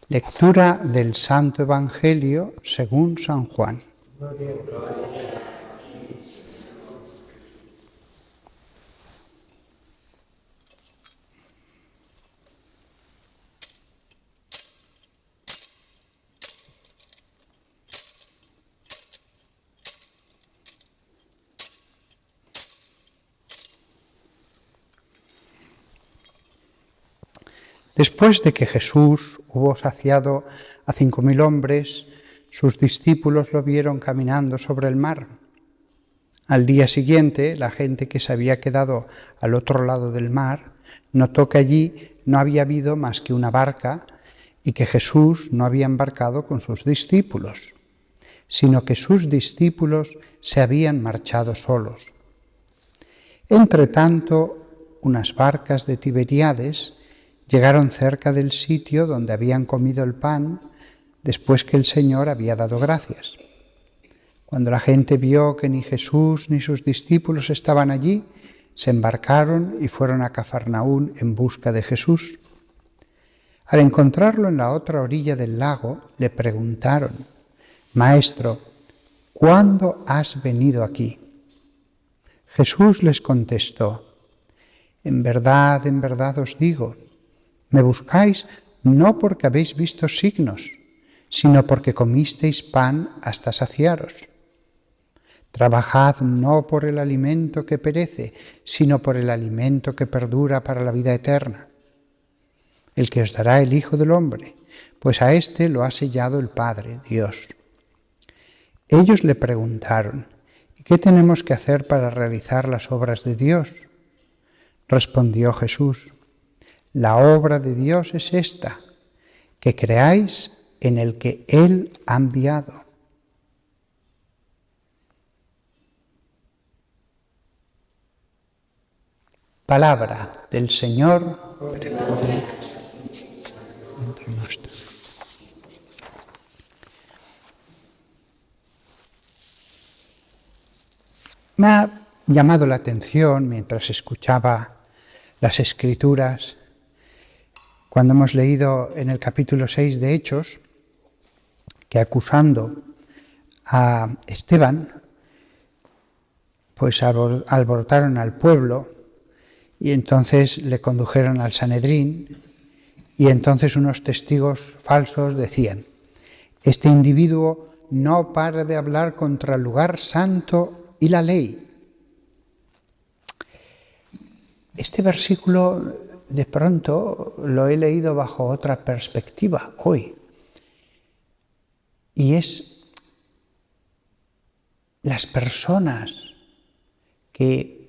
Lectura del Santo Evangelio según San Juan. Después de que Jesús hubo saciado a 5.000 hombres, sus discípulos lo vieron caminando sobre el mar. Al día siguiente, la gente que se había quedado al otro lado del mar notó que allí no había habido más que una barca y que Jesús no había embarcado con sus discípulos, sino que sus discípulos se habían marchado solos. Entretanto, unas barcas de Tiberíades llegaron cerca del sitio donde habían comido el pan después que el Señor había dado gracias. Cuando la gente vio que ni Jesús ni sus discípulos estaban allí, se embarcaron y fueron a Cafarnaún en busca de Jesús. Al encontrarlo en la otra orilla del lago, le preguntaron: «Maestro, ¿cuándo has venido aquí?» Jesús les contestó: en verdad os digo, me buscáis no porque habéis visto signos, sino porque comisteis pan hasta saciaros. Trabajad no por el alimento que perece, sino por el alimento que perdura para la vida eterna, el que os dará el Hijo del Hombre, pues a éste lo ha sellado el Padre, Dios. Ellos le preguntaron: ¿y qué tenemos que hacer para realizar las obras de Dios? Respondió Jesús: la obra de Dios es esta, que creáis en el que Él ha enviado. Palabra del Señor. Me ha llamado la atención mientras escuchaba las Escrituras, cuando hemos leído en el capítulo 6 de Hechos, que acusando a Esteban, pues alborotaron al pueblo y entonces le condujeron al Sanedrín y entonces unos testigos falsos decían: este individuo no para de hablar contra el lugar santo y la ley. Este versículo de pronto lo he leído bajo otra perspectiva hoy, y es las personas que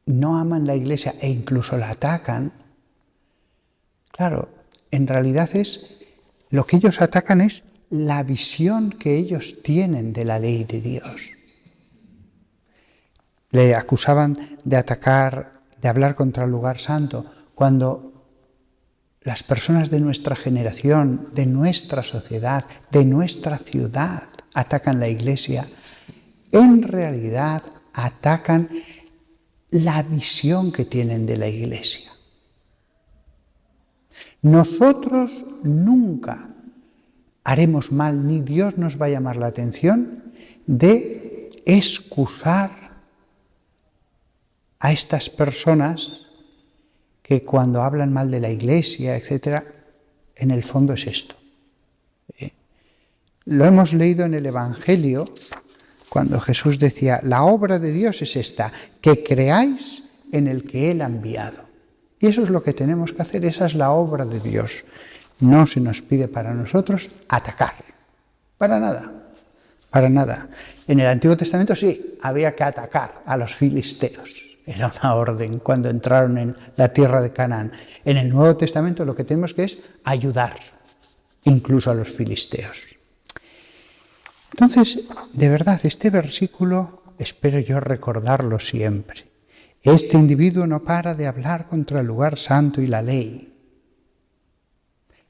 no aman la Iglesia e incluso la atacan. Claro, en realidad lo que ellos atacan es la visión que ellos tienen de la ley de Dios. Le acusaban de atacar, de hablar contra el lugar santo, cuando las personas de nuestra generación, de nuestra sociedad, de nuestra ciudad atacan la Iglesia, en realidad atacan la visión que tienen de la Iglesia. Nosotros nunca haremos mal, ni Dios nos va a llamar la atención de excusar a estas personas que cuando hablan mal de la Iglesia, etc., en el fondo es esto. Lo hemos leído en el Evangelio, cuando Jesús decía: la obra de Dios es esta, que creáis en el que Él ha enviado. Y eso es lo que tenemos que hacer, esa es la obra de Dios. No se nos pide para nosotros atacar, para nada, para nada. En el Antiguo Testamento sí, había que atacar a los filisteos. Era una orden cuando entraron en la tierra de Canaán. En el Nuevo Testamento lo que tenemos que es ayudar, incluso a los filisteos. Entonces, de verdad, este versículo espero yo recordarlo siempre. Este individuo no para de hablar contra el lugar santo y la ley.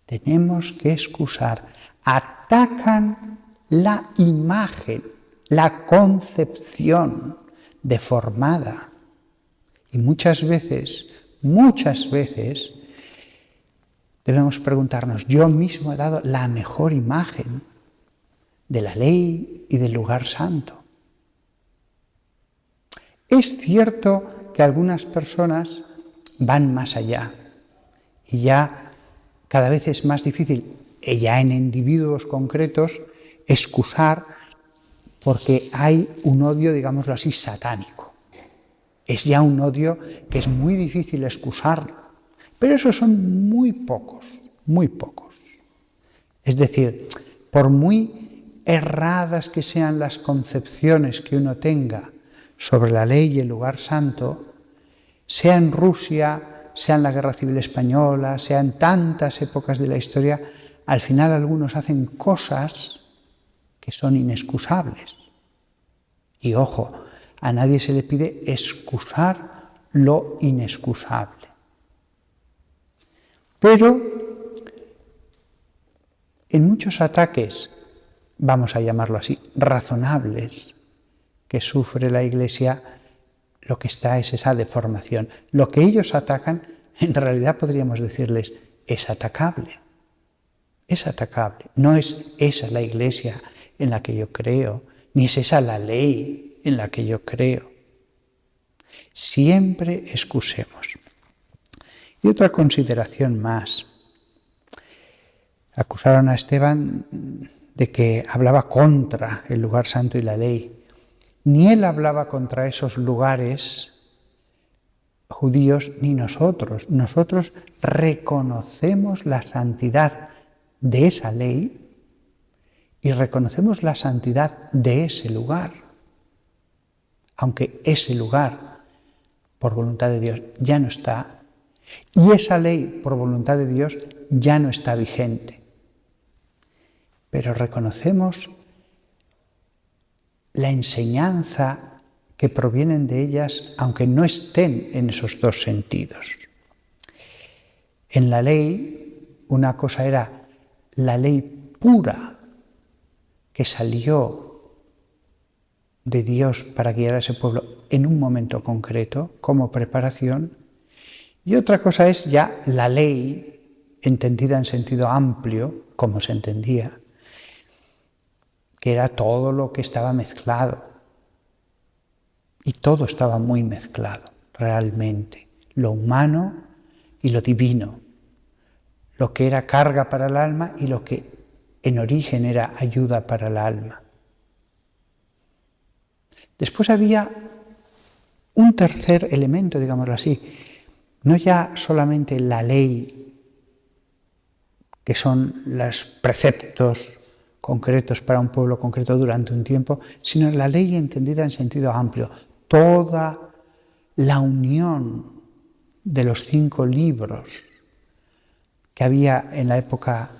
Tenemos que excusar. Atacan la imagen, la concepción deformada. Y muchas veces, debemos preguntarnos, ¿yo mismo he dado la mejor imagen de la ley y del lugar santo? Es cierto que algunas personas van más allá y ya cada vez es más difícil, ya en individuos concretos, excusar porque hay un odio, digámoslo así, satánico. Es ya un odio que es muy difícil excusarlo, pero esos son muy pocos, muy pocos. Es decir, por muy erradas que sean las concepciones que uno tenga sobre la ley y el lugar santo, sea en Rusia, sea en la Guerra Civil Española, sea en tantas épocas de la historia, al final algunos hacen cosas que son inexcusables. Y ojo, a nadie se le pide excusar lo inexcusable. Pero en muchos ataques, vamos a llamarlo así, razonables, que sufre la Iglesia, lo que está es esa deformación. Lo que ellos atacan, en realidad podríamos decirles, es atacable. Es atacable. No es esa la Iglesia en la que yo creo, ni es esa la ley en la que yo creo. Siempre excusemos. Y otra consideración más. Acusaron a Esteban de que hablaba contra el lugar santo y la ley. Ni él hablaba contra esos lugares judíos, ni nosotros. Nosotros reconocemos la santidad de esa ley y reconocemos la santidad de ese lugar. Aunque ese lugar, por voluntad de Dios, ya no está, y esa ley, por voluntad de Dios, ya no está vigente. Pero reconocemos la enseñanza que provienen de ellas, aunque no estén en esos dos sentidos. En la ley, una cosa era la ley pura que salió de Dios para guiar a ese pueblo en un momento concreto, como preparación, y otra cosa es ya la ley entendida en sentido amplio, como se entendía, que era todo lo que estaba mezclado. Y todo estaba muy mezclado, realmente. Lo humano y lo divino. Lo que era carga para el alma y lo que en origen era ayuda para el alma. Después había un tercer elemento, digámoslo así. No ya solamente la ley, que son los preceptos concretos para un pueblo concreto durante un tiempo, sino la ley entendida en sentido amplio. Toda la unión de los 5 libros que había en la época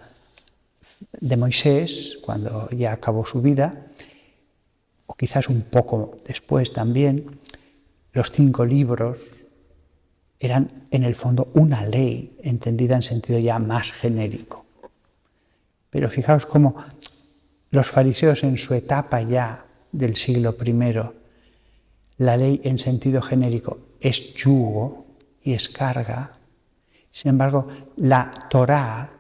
de Moisés, cuando ya acabó su vida, o quizás un poco después también, los 5 libros eran en el fondo una ley entendida en sentido ya más genérico. Pero fijaos cómo los fariseos en su etapa ya del siglo I, la ley en sentido genérico es yugo y es carga. Sin embargo, la Torá,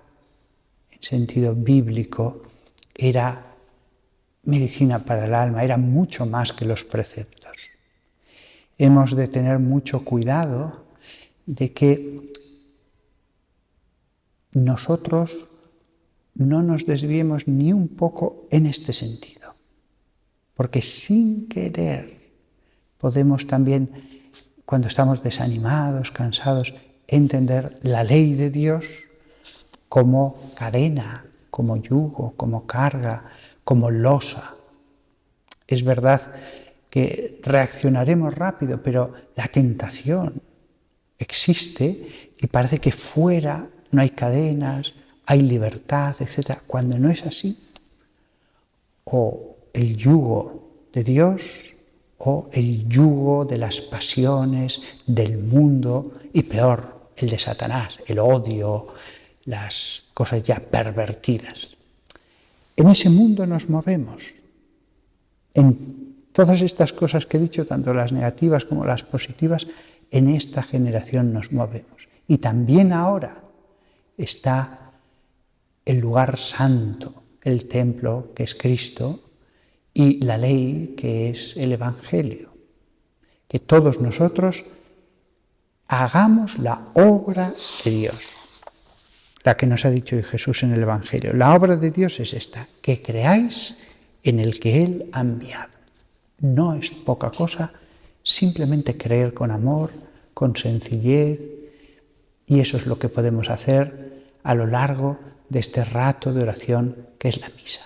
en sentido bíblico, era medicina para el alma, era mucho más que los preceptos. Hemos de tener mucho cuidado de que nosotros no nos desviemos ni un poco en este sentido, porque sin querer podemos también, cuando estamos desanimados, cansados, entender la ley de Dios como cadena, como yugo, como carga, como losa. Es verdad que reaccionaremos rápido, pero la tentación existe y parece que fuera no hay cadenas, hay libertad, etc. Cuando no es así, o el yugo de Dios o el yugo de las pasiones, del mundo y peor, el de Satanás, el odio, las cosas ya pervertidas. En ese mundo nos movemos. En todas estas cosas que he dicho, tanto las negativas como las positivas, en esta generación nos movemos. Y también ahora, está el lugar santo, el templo que es Cristo y la ley que es el Evangelio. Que todos nosotros hagamos la obra de Dios, la que nos ha dicho hoy Jesús en el Evangelio. La obra de Dios es esta, que creáis en el que Él ha enviado. No es poca cosa simplemente creer con amor, con sencillez, y eso es lo que podemos hacer a lo largo de este rato de oración que es la misa.